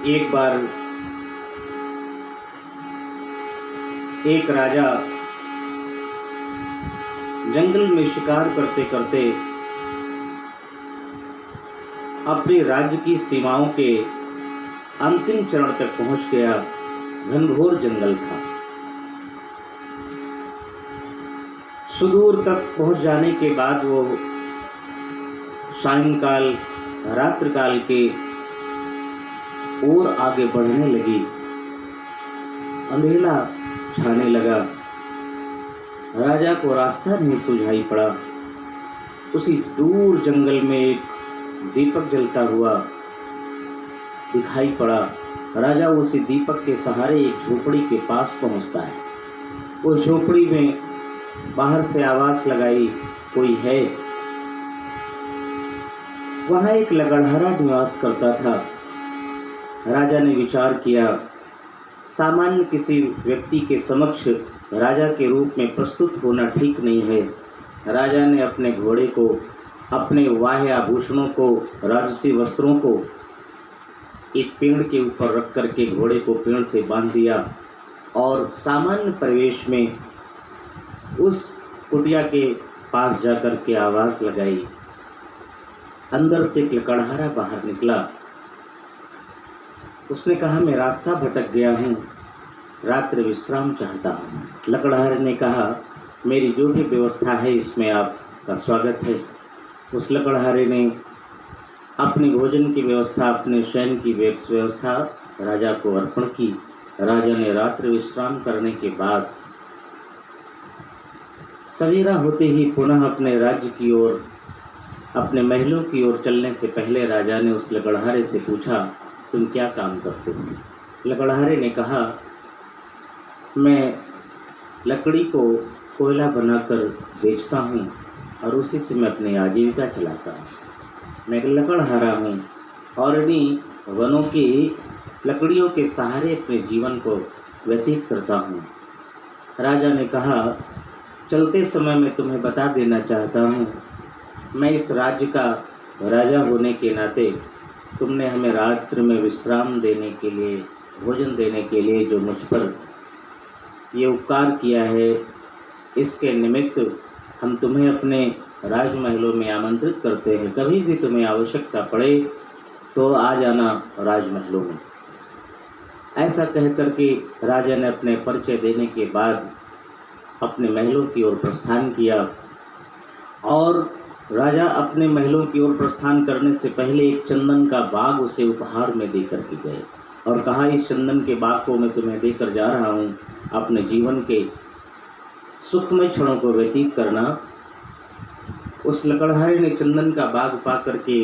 एक बार एक राजा जंगल में शिकार करते करते अपने राज्य की सीमाओं के अंतिम चरण तक पहुंच गया। घनघोर जंगल था। सुदूर तक पहुंच जाने के बाद वो सायंकाल रात्रिकाल के ओर आगे बढ़ने लगी। अंधेरा छाने लगा। राजा को रास्ता नहीं सुझाई पड़ा। उसी दूर जंगल में एक दीपक जलता हुआ दिखाई पड़ा। राजा उसी दीपक के सहारे एक झोपड़ी के पास पहुंचता है। उस झोपड़ी में बाहर से आवाज लगाई, कोई है? वहां एक लकड़हारा निवास करता था। राजा ने विचार किया, सामान्य किसी व्यक्ति के समक्ष राजा के रूप में प्रस्तुत होना ठीक नहीं है। राजा ने अपने घोड़े को, अपने वाह्य आभूषणों को, राजसी वस्त्रों को एक पेड़ के ऊपर रख करके घोड़े को पेड़ से बांध दिया और सामान्य परिवेश में उस कुटिया के पास जाकर के आवाज़ लगाई। अंदर से एक लकड़हारा बाहर निकला। उसने कहा, मैं रास्ता भटक गया हूँ, रात्रि विश्राम चाहता हूँ। लकड़हारे ने कहा, मेरी जो भी व्यवस्था है इसमें आपका स्वागत है। उस लकड़हारे ने अपने भोजन की व्यवस्था, अपने शयन की व्यवस्था राजा को अर्पण की। राजा ने रात्रि विश्राम करने के बाद सवेरा होते ही पुनः अपने राज्य की ओर, अपने महलों की ओर चलने से पहले राजा ने उस लकड़हारे से पूछा, तुम क्या काम करते हो? लकड़हारे ने कहा, मैं लकड़ी को कोयला बनाकर बेचता हूँ और उसी से मैं अपनी आजीविका चलाता हूँ। मैं एक लकड़हारा हूँ और इन्हीं वनों की लकड़ियों के सहारे अपने जीवन को व्यतीत करता हूँ। राजा ने कहा, चलते समय मैं तुम्हें बता देना चाहता हूँ, मैं इस राज्य का राजा होने के नाते तुमने हमें रात्रि में विश्राम देने के लिए, भोजन देने के लिए जो मुझ पर ये उपकार किया है, इसके निमित्त हम तुम्हें अपने राजमहलों में आमंत्रित करते हैं। कभी भी तुम्हें आवश्यकता पड़े तो आ जाना राजमहलों में। ऐसा कह करके राजा ने अपने परिचय देने के बाद अपने महलों की ओर प्रस्थान किया। और राजा अपने महलों की ओर प्रस्थान करने से पहले एक चंदन का बाग उसे उपहार में देकर के गए और कहा, इस चंदन के बाग को मैं तुम्हें देकर जा रहा हूँ, अपने जीवन के सुखमय क्षणों को व्यतीत करना। उस लकड़हारे ने चंदन का बाग पा करके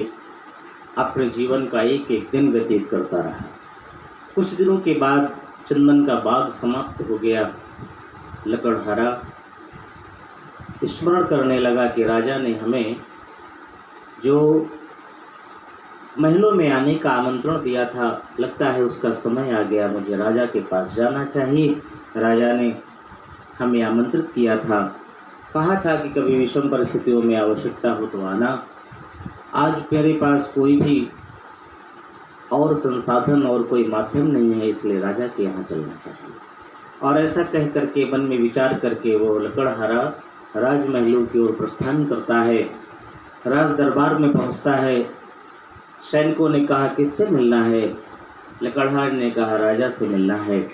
अपने जीवन का एक एक दिन व्यतीत करता रहा। कुछ दिनों के बाद चंदन का बाग समाप्त हो गया। लकड़हारा स्मरण करने लगा कि राजा ने हमें जो महलों में आने का आमंत्रण दिया था, लगता है उसका समय आ गया, मुझे राजा के पास जाना चाहिए। राजा ने हमें आमंत्रित किया था, कहा था कि कभी विषम परिस्थितियों में आवश्यकता हो तो आना। आज मेरे पास कोई भी और संसाधन और कोई माध्यम नहीं है, इसलिए राजा के यहाँ चलना चाहिए। और ऐसा कह करके मन में विचार करके वो लकड़हारा राजमहलों की ओर प्रस्थान करता है। राज दरबार में पहुंचता है। सैनिकों ने कहा, किससे मिलना है? लकड़हारे ने कहा, राजा से मिलना है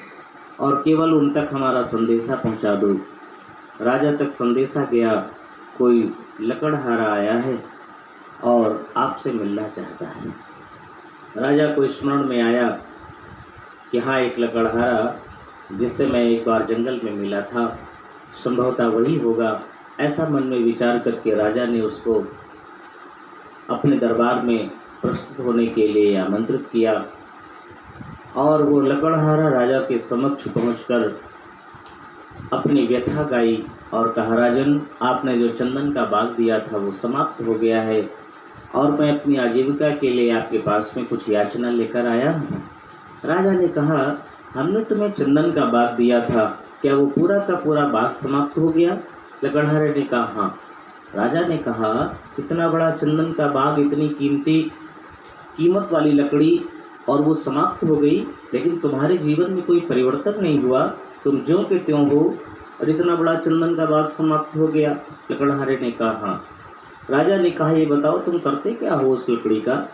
और केवल उन तक हमारा संदेशा पहुंचा दो। राजा तक संदेशा गया, कोई लकड़हारा आया है और आपसे मिलना चाहता है। राजा को स्मरण में आया कि हाँ, एक लकड़हारा जिससे मैं एक बार जंगल में मिला था, संभवतः वही होगा। ऐसा मन में विचार करके राजा ने उसको अपने दरबार में प्रस्तुत होने के लिए आमंत्रित किया और वो लकड़हारा राजा के समक्ष पहुंचकर अपनी व्यथा गाई और कहा, राजन, आपने जो चंदन का बाग दिया था वो समाप्त हो गया है और मैं अपनी आजीविका के लिए आपके पास में कुछ याचना लेकर आया हूँ। राजा ने कहा, हमने तुम्हें चंदन का बाग दिया था, क्या वो पूरा का पूरा बाग समाप्त हो गया? लकड़हारे ने कहा, हाँ। राजा ने कहा, इतना बड़ा चंदन का बाग, इतनी कीमत वाली लकड़ी और वो समाप्त हो गई, लेकिन तुम्हारे जीवन में कोई परिवर्तन नहीं हुआ, तुम ज्यों के त्यों हो और इतना बड़ा चंदन का बाग समाप्त हो गया। लकड़हारे ने कहा हाँ। राजा ने कहा ये बताओ तुम करते क्या हो उस लकड़ी का?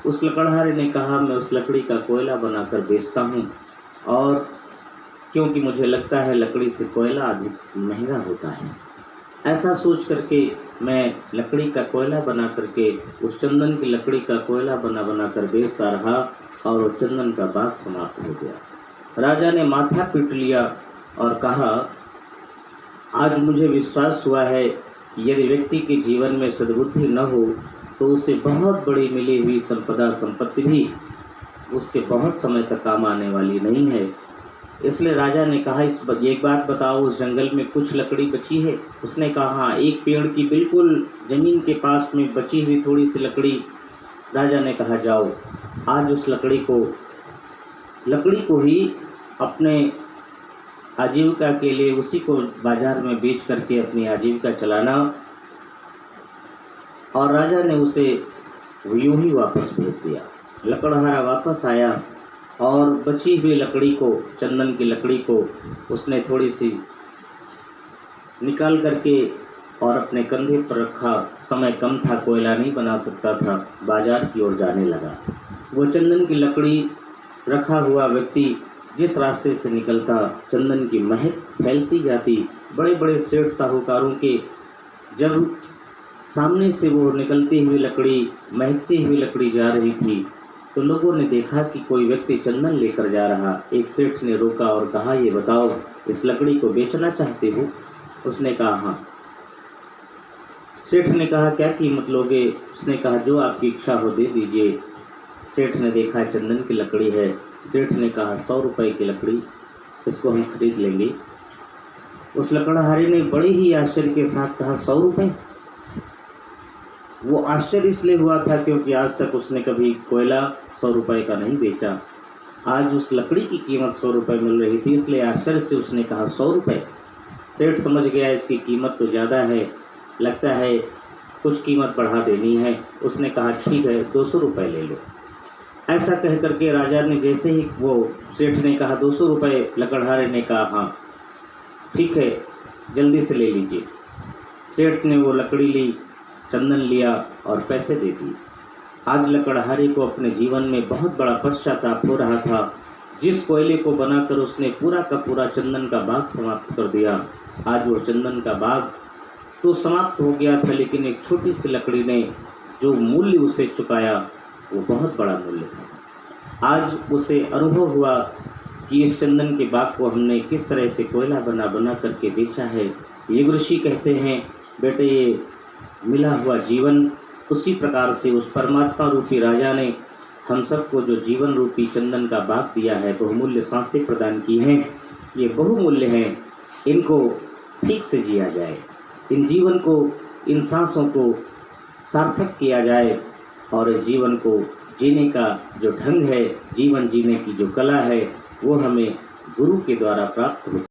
उस लकड़हारे ने कहा मैं उस लकड़ी का कोयला बनाकर बेचता हूँ, और क्योंकि मुझे लगता है लकड़ी से कोयला अधिक महंगा होता है। ऐसा सोच करके मैं लकड़ी का कोयला बना करके उस चंदन की लकड़ी का कोयला बना कर बेचता रहा, और वो चंदन का बाग समाप्त हो गया। राजा ने माथा पीट लिया और कहा आज मुझे विश्वास हुआ है कि यदि व्यक्ति के जीवन में सद्बुद्धि न हो तो उसे बहुत बड़ी मिली हुई संपत्ति भी उसके बहुत समय तक काम आने वाली नहीं है। इसलिए राजा ने कहा एक बात बताओ, उस जंगल में कुछ लकड़ी बची है? उसने कहा हाँ, एक पेड़ की बिल्कुल ज़मीन के पास में बची हुई थोड़ी सी लकड़ी। राजा ने कहा जाओ आज उस लकड़ी को ही अपने आजीविका के लिए उसी को बाजार में बेच करके अपनी आजीविका चलाना। और राजा ने उसे यूं ही वापस भेज दिया। लकड़हारा वापस आया और बची हुई लकड़ी को, चंदन की लकड़ी को उसने थोड़ी सी निकाल करके और अपने कंधे पर रखा। समय कम था, कोयला नहीं बना सकता था, बाजार की ओर जाने लगा। वो चंदन की लकड़ी रखा हुआ व्यक्ति जिस रास्ते से निकलता, चंदन की महक फैलती जाती। बड़े बड़े सेठ साहूकारों के जब सामने से वो निकलती हुई लकड़ी, महकती हुई लकड़ी जा रही थी, तो लोगों ने देखा कि कोई व्यक्ति चंदन लेकर जा रहा। एक सेठ ने रोका और कहा ये बताओ इस लकड़ी को बेचना चाहते हो? उसने कहा हाँ। सेठ ने कहा क्या कीमत लोगे? उसने कहा जो आपकी इच्छा हो दे दीजिए। सेठ ने देखा चंदन की लकड़ी है। सेठ ने कहा 100 रुपये की लकड़ी, इसको हम खरीद लेंगे। उस लकड़हारे ने बड़े ही आश्चर्य के साथ कहा 100 रुपये? वो आश्चर्य इसलिए हुआ था क्योंकि आज तक उसने कभी कोयला 100 रुपये का नहीं बेचा। आज उस लकड़ी की कीमत 100 रुपये मिल रही थी, इसलिए आश्चर्य से उसने कहा 100 रुपये। सेठ समझ गया इसकी कीमत तो ज़्यादा है, लगता है कुछ कीमत बढ़ा देनी है। उसने कहा ठीक है 200 रुपये ले लो। ऐसा कह करके राजा ने जैसे ही वो सेठ ने कहा 200 रुपये, लकड़हारे ने कहा हाँ ठीक है जल्दी से ले लीजिए। सेठ ने वो लकड़ी ली, चंदन लिया और पैसे दे दिए। आज लकड़हारे को अपने जीवन में बहुत बड़ा पश्चाताप हो रहा था। जिस कोयले को बनाकर उसने पूरा का पूरा चंदन का बाग समाप्त कर दिया, आज वो चंदन का बाग तो समाप्त हो गया था, लेकिन एक छोटी सी लकड़ी ने जो मूल्य उसे चुकाया वो बहुत बड़ा मूल्य था। आज उसे अनुभव हुआ कि इस चंदन के बाग को हमने किस तरह से कोयला बना करके बेचा है। ये ऋषि कहते हैं बेटे ये मिला हुआ जीवन, उसी प्रकार से उस परमात्मा रूपी राजा ने हम सबको जो जीवन रूपी चंदन का बाग दिया है, बहुमूल्य सांसें प्रदान की हैं। ये बहुमूल्य हैं, इनको ठीक से जिया जाए, इन जीवन को, इन सांसों को सार्थक किया जाए, और इस जीवन को जीने का जो ढंग है, जीवन जीने की जो कला है, वो हमें गुरु के द्वारा प्राप्त हो।